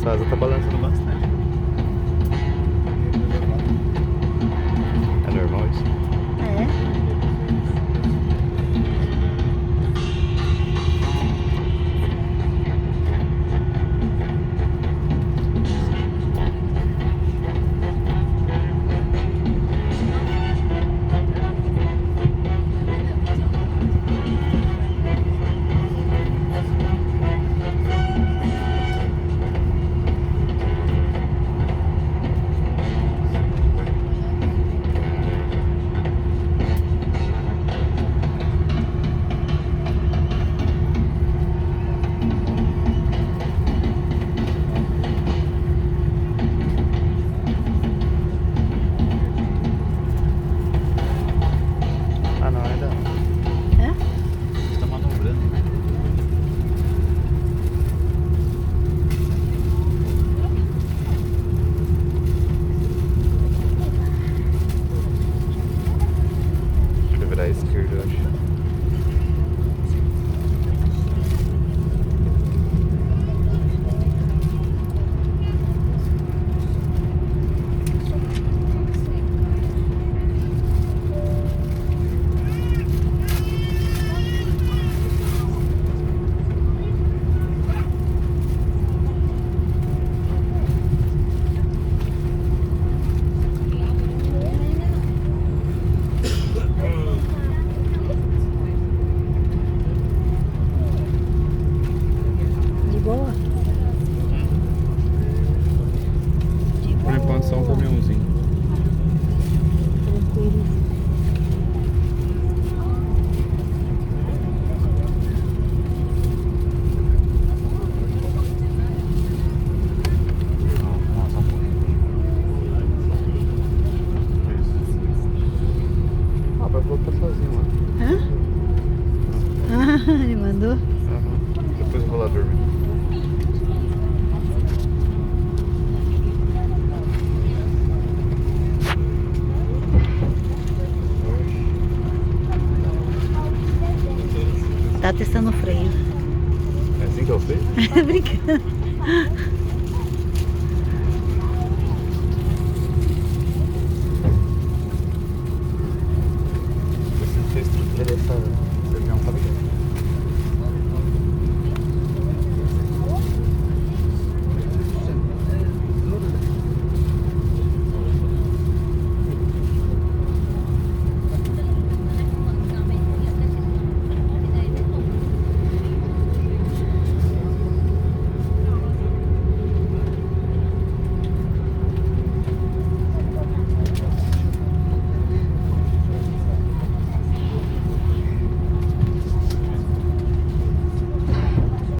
Sua asa tá balançando bastante. É normal isso? É. Ah, não, ainda não. É? Você tá manobrando. Deixa eu virar à esquerda, eu acho. De boa? De Por boa. enquanto só um caminhãozinho. Tranquilo. Nossa, um pouquinho. Isso. Ah, vai voltar sozinho lá. Hã? Ah, ele mandou? Aham. Depois eu vou lá dormir. Tá testando o freio. É assim que eu fiz? Brincando.